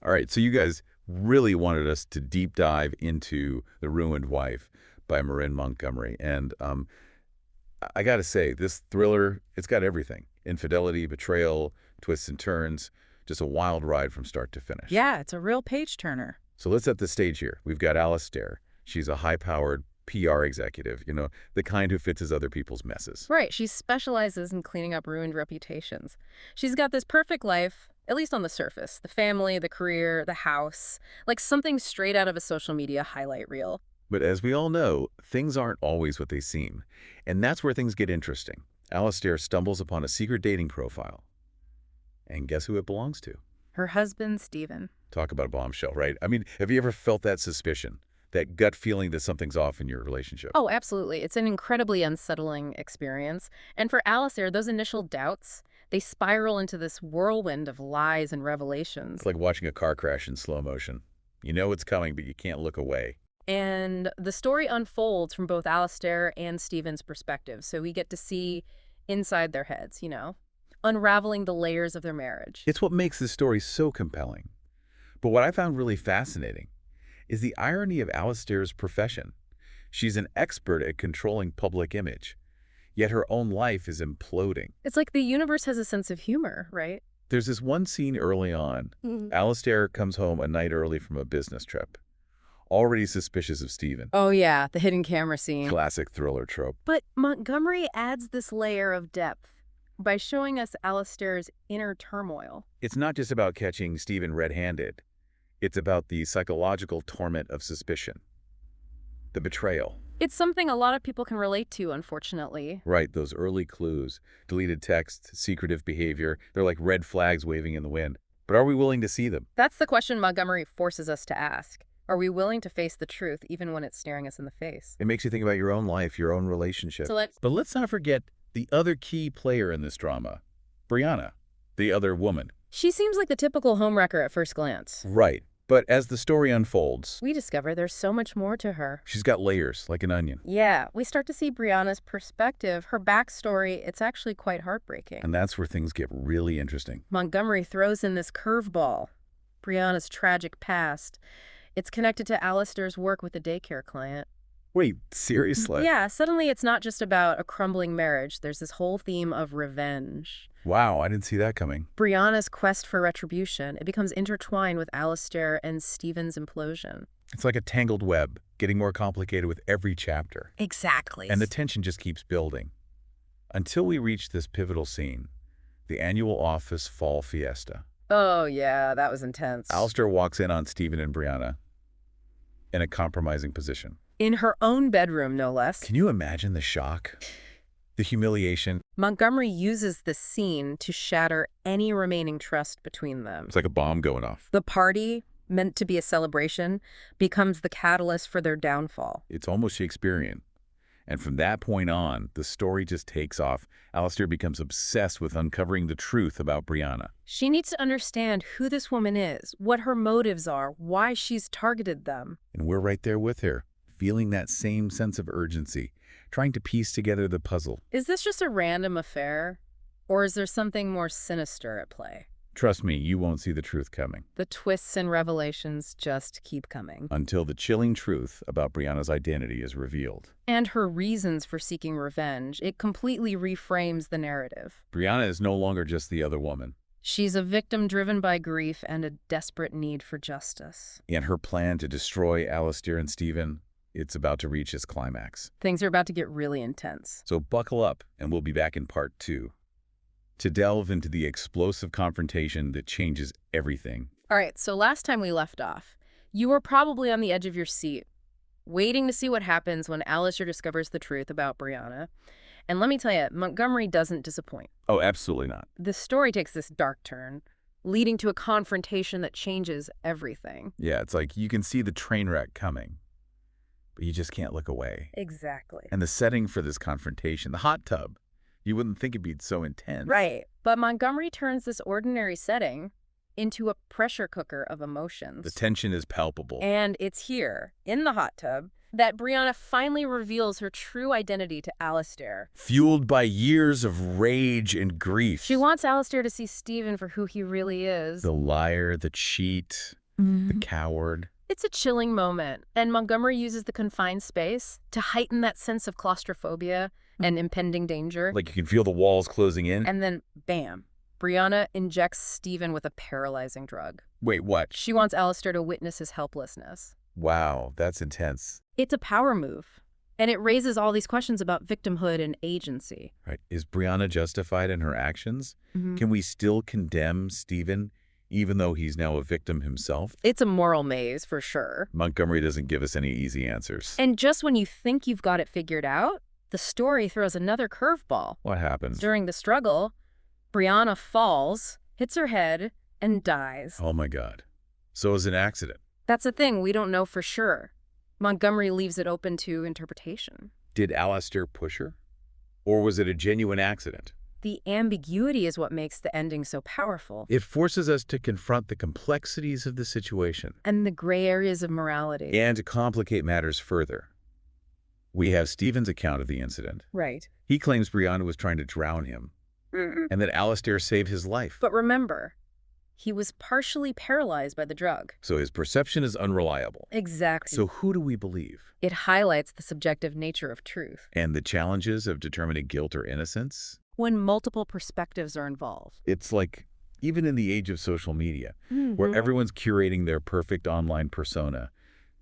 All right, so you guys really wanted us to deep dive into The Ruined Wife by Marin Montgomery. And I got to say, this thriller, it's got everything. Infidelity, betrayal, twists and turns, just a wild ride from start to finish. Yeah, it's a real page-turner. So let's set the stage here. We've got Alistair. She's a high-powered PR executive, the kind who fixes other people's messes. Right, she specializes in cleaning up ruined reputations. She's got this perfect life, at least on the surface. The family, the career, the house. Like something straight out of a social media highlight reel. But as we all know, things aren't always what they seem. And that's where things get interesting. Alistair stumbles upon a secret dating profile. And guess who it belongs to? Her husband, Stephen. Talk about a bombshell, right? I mean, have you ever felt that suspicion? That gut feeling that something's off in your relationship? Oh, absolutely. It's an incredibly unsettling experience. And for Alistair, those initial doubts, they spiral into this whirlwind of lies and revelations. It's like watching a car crash in slow motion. You know it's coming, but you can't look away. And the story unfolds from both Alistair and Stephen's perspective. So we get to see inside their heads, unraveling the layers of their marriage. It's what makes this story so compelling. But what I found really fascinating is the irony of Alistair's profession. She's an expert at controlling public image, yet her own life is imploding. It's like the universe has a sense of humor, right? There's this one scene early on. Alistair comes home a night early from a business trip, already suspicious of Stephen. Oh yeah, the hidden camera scene. Classic thriller trope. But Montgomery adds this layer of depth by showing us Alistair's inner turmoil. It's not just about catching Stephen red-handed. It's about the psychological torment of suspicion. The betrayal. It's something a lot of people can relate to, unfortunately. Right, those early clues. Deleted text, secretive behavior. They're like red flags waving in the wind. But are we willing to see them? That's the question Montgomery forces us to ask. Are we willing to face the truth even when it's staring us in the face? It makes you think about your own life, your own relationship. But let's not forget the other key player in this drama, Brianna, the other woman. She seems like the typical homewrecker at first glance. Right. But as the story unfolds, we discover there's so much more to her. She's got layers, like an onion. Yeah, we start to see Brianna's perspective, her backstory. It's actually quite heartbreaking. And that's where things get really interesting. Montgomery throws in this curveball. Brianna's tragic past. It's connected to Alistair's work with the daycare client. Wait, seriously? Yeah, suddenly it's not just about a crumbling marriage. There's this whole theme of revenge. Wow, I didn't see that coming. Brianna's quest for retribution, it becomes intertwined with Alistair and Stephen's implosion. It's like a tangled web, getting more complicated with every chapter. Exactly. And the tension just keeps building. Until we reach this pivotal scene, the annual office fall fiesta. Oh, yeah, that was intense. Alistair walks in on Stephen and Brianna in a compromising position. In her own bedroom, no less. Can you imagine the shock? The humiliation? Montgomery uses this scene to shatter any remaining trust between them. It's like a bomb going off. The party, meant to be a celebration, becomes the catalyst for their downfall. It's almost Shakespearean. And from that point on, the story just takes off. Alistair becomes obsessed with uncovering the truth about Brianna. She needs to understand who this woman is, what her motives are, why she's targeted them. And we're right there with her, feeling that same sense of urgency, trying to piece together the puzzle. Is this just a random affair? Or is there something more sinister at play? Trust me, you won't see the truth coming. The twists and revelations just keep coming. Until the chilling truth about Brianna's identity is revealed. And her reasons for seeking revenge. It completely reframes the narrative. Brianna is no longer just the other woman. She's a victim driven by grief and a desperate need for justice. And her plan to destroy Alistair and Stephen, it's about to reach its climax. Things are about to get really intense. So buckle up, and we'll be back in part 2 to delve into the explosive confrontation that changes everything. All right, so last time we left off, you were probably on the edge of your seat, waiting to see what happens when Alistair discovers the truth about Brianna. And let me tell you, Montgomery doesn't disappoint. Oh, absolutely not. The story takes this dark turn, leading to a confrontation that changes everything. Yeah, it's like you can see the train wreck coming, but you just can't look away. Exactly. And the setting for this confrontation, the hot tub, you wouldn't think it'd be so intense. Right. But Montgomery turns this ordinary setting into a pressure cooker of emotions. The tension is palpable. And it's here, in the hot tub, that Brianna finally reveals her true identity to Alistair. Fueled by years of rage and grief. She wants Alistair to see Stephen for who he really is. The liar, the cheat, the coward. It's a chilling moment, and Montgomery uses the confined space to heighten that sense of claustrophobia and impending danger. Like you can feel the walls closing in. And then, bam, Brianna injects Stephen with a paralyzing drug. Wait, what? She wants Alistair to witness his helplessness. Wow, that's intense. It's a power move, and it raises all these questions about victimhood and agency. Right. Is Brianna justified in her actions? Can we still condemn Stephen, even though he's now a victim himself? It's a moral maze, for sure. Montgomery doesn't give us any easy answers. And just when you think you've got it figured out, the story throws another curveball. What happens? During the struggle, Brianna falls, hits her head, and dies. Oh my God. So it was an accident. That's a thing we don't know for sure. Montgomery leaves it open to interpretation. Did Alistair push her? Or was it a genuine accident? The ambiguity is what makes the ending so powerful. It forces us to confront the complexities of the situation. And the gray areas of morality. And to complicate matters further. We have Stephen's account of the incident. Right. He claims Brianna was trying to drown him, and that Alistair saved his life. But remember, he was partially paralyzed by the drug. So his perception is unreliable. Exactly. So who do we believe? It highlights the subjective nature of truth. And the challenges of determining guilt or innocence? When multiple perspectives are involved. It's like, even in the age of social media, where everyone's curating their perfect online persona,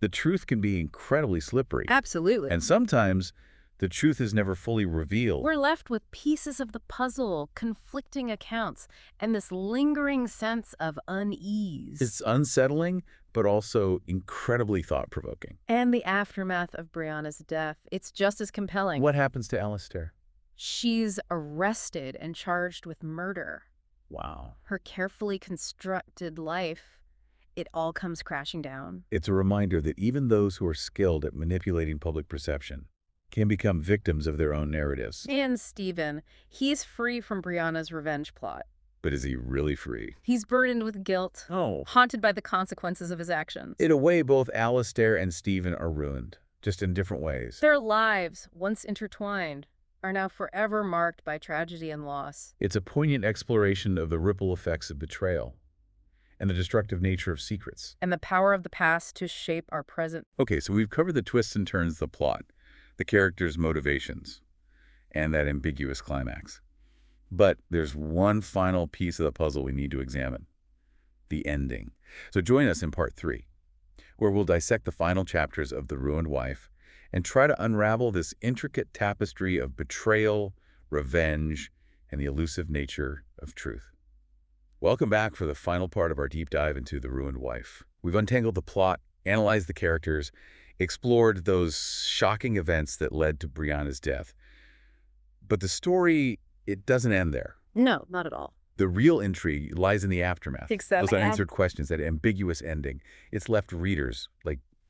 the truth can be incredibly slippery. Absolutely. And sometimes the truth is never fully revealed. We're left with pieces of the puzzle, conflicting accounts, and this lingering sense of unease. It's unsettling, but also incredibly thought-provoking. And the aftermath of Brianna's death, it's just as compelling. What happens to Alistair? She's arrested and charged with murder. Wow. Her carefully constructed life, it all comes crashing down. It's a reminder that even those who are skilled at manipulating public perception can become victims of their own narratives. And Stephen, he's free from Brianna's revenge plot. But is he really free? He's burdened with guilt, haunted by the consequences of his actions. In a way, both Alistair and Stephen are ruined, just in different ways. Their lives, once intertwined, are now forever marked by tragedy and loss. It's a poignant exploration of the ripple effects of betrayal and the destructive nature of secrets. And the power of the past to shape our present. Okay, so we've covered the twists and turns of the plot, the characters' motivations, and that ambiguous climax. But there's one final piece of the puzzle we need to examine: the ending. So join us in part 3, where we'll dissect the final chapters of The Ruined Wife and try to unravel this intricate tapestry of betrayal, revenge, and the elusive nature of truth. Welcome back for the final part of our deep dive into The Ruined Wife. We've untangled the plot, analyzed the characters, explored those shocking events that led to Brianna's death. But the story, it doesn't end there. No, not at all. The real intrigue lies in the aftermath. Exactly. Those unanswered questions, that ambiguous ending. It's left readers,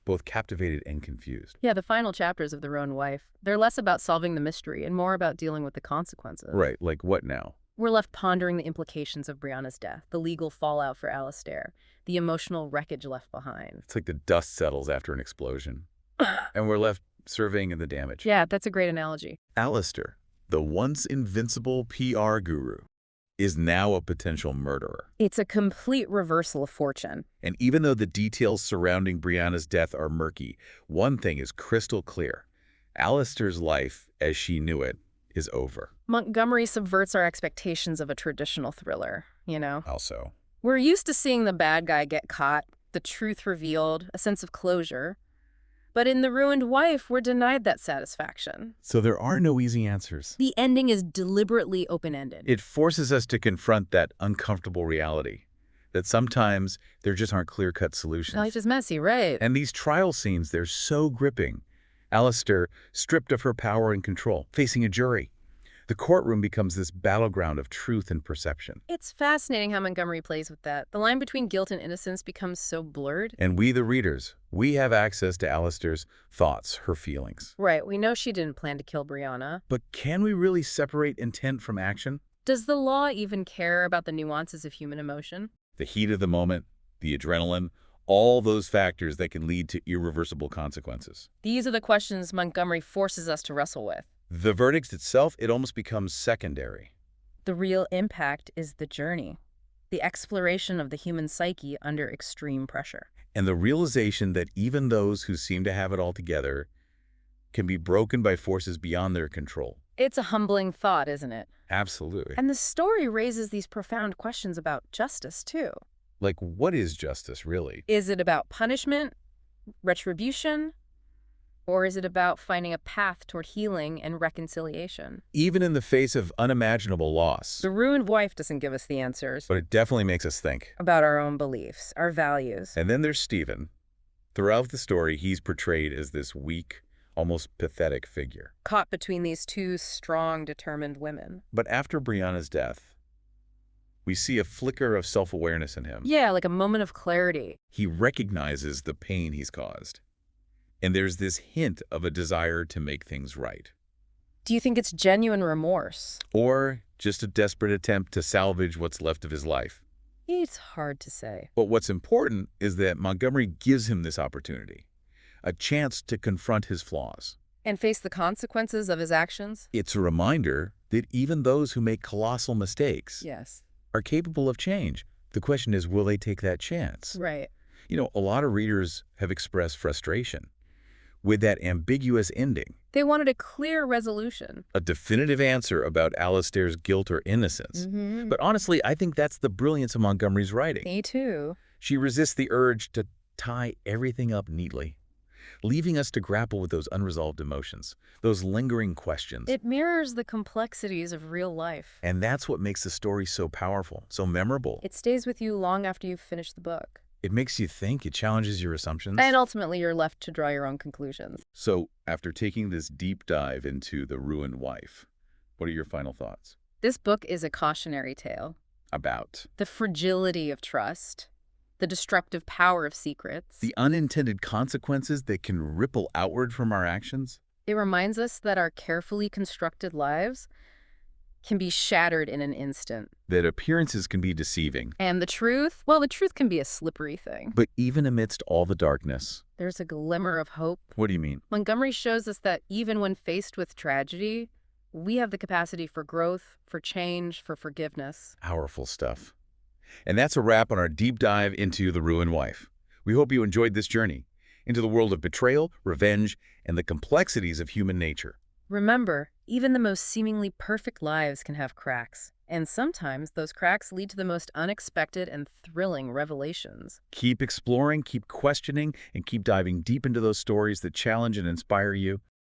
both captivated and confused. Yeah, the final chapters of The Ruined Wife, they're less about solving the mystery and more about dealing with the consequences. Right, like what now? We're left pondering the implications of Brianna's death, the legal fallout for Alistair, the emotional wreckage left behind. It's like the dust settles after an explosion, and we're left surveying the damage. Yeah, that's a great analogy. Alistair, the once invincible PR guru, is now a potential murderer. It's a complete reversal of fortune. And even though the details surrounding Brianna's death are murky, one thing is crystal clear. Alistair's life, as she knew it, is over. Montgomery subverts our expectations of a traditional thriller, you know? Also, We're used to seeing the bad guy get caught, the truth revealed, a sense of closure. But in The Ruined Wife, we're denied that satisfaction. so there are no easy answers. The ending is deliberately open-ended. It forces us to confront that uncomfortable reality, that sometimes there just aren't clear-cut solutions. Life is messy, right? And these trial scenes, they're so gripping. Alistair, stripped of her power and control, facing a jury. The courtroom becomes this battleground of truth and perception. It's fascinating how Montgomery plays with that. The line between guilt and innocence becomes so blurred. And we, the readers, we have access to Alistair's thoughts, her feelings. Right, we know she didn't plan to kill Brianna. But can we really separate intent from action? Does the law even care about the nuances of human emotion? The heat of the moment, the adrenaline, All those factors that can lead to irreversible consequences. These are the questions Montgomery forces us to wrestle with. The verdict itself, it almost becomes secondary. The real impact is the journey, the exploration of the human psyche under extreme pressure. And the realization that even those who seem to have it all together can be broken by forces beyond their control. It's a humbling thought, isn't it? Absolutely. And the story raises these profound questions about justice, too. Like, what is justice, really? Is it about punishment, retribution, or is it about finding a path toward healing and reconciliation? Even in the face of unimaginable loss. The ruined wife doesn't give us the answers But it definitely makes us think. about our own beliefs, our values. And then there's Stephen. Throughout the story, he's portrayed as this weak, almost pathetic figure. Caught between these two strong, determined women. But after Brianna's death, we see a flicker of self-awareness in him. Yeah, like a moment of clarity. He recognizes the pain he's caused. And there's this hint of a desire to make things right. Do you think it's genuine remorse? Or just a desperate attempt to salvage what's left of his life. It's hard to say. But what's important is that Montgomery gives him this opportunity, a chance to confront his flaws. And face the consequences of his actions? It's a reminder that even those who make colossal mistakes Yes. are capable of change. The question is, will they take that chance? Right. You know, a lot of readers have expressed frustration with that ambiguous ending, They wanted a clear resolution. a definitive answer about Alastair's guilt or innocence. But honestly, I think that's the brilliance of Montgomery's writing. Me too. She resists the urge to tie everything up neatly, leaving us to grapple with those unresolved emotions, those lingering questions. It mirrors the complexities of real life. And that's what makes the story so powerful, so memorable. It stays with you long after you've finished the book. It makes you think, it challenges your assumptions. And ultimately, you're left to draw your own conclusions. So, after taking this deep dive into The Ruined Wife, what are your final thoughts? This book is a cautionary tale. About The fragility of trust, the destructive power of secrets. the unintended consequences that can ripple outward from our actions? It reminds us that our carefully constructed lives can be shattered in an instant. That appearances can be deceiving. And the truth? Well, the truth can be a slippery thing. But even amidst all the darkness, There's a glimmer of hope. what do you mean? Montgomery shows us that even when faced with tragedy, we have the capacity for growth, for change, for forgiveness. Powerful stuff. And that's a wrap on our deep dive into The Ruined Wife. We hope you enjoyed this journey into the world of betrayal, revenge, and the complexities of human nature. Remember, even the most seemingly perfect lives can have cracks. And sometimes those cracks lead to the most unexpected and thrilling revelations. Keep exploring, keep questioning, and keep diving deep into those stories that challenge and inspire you.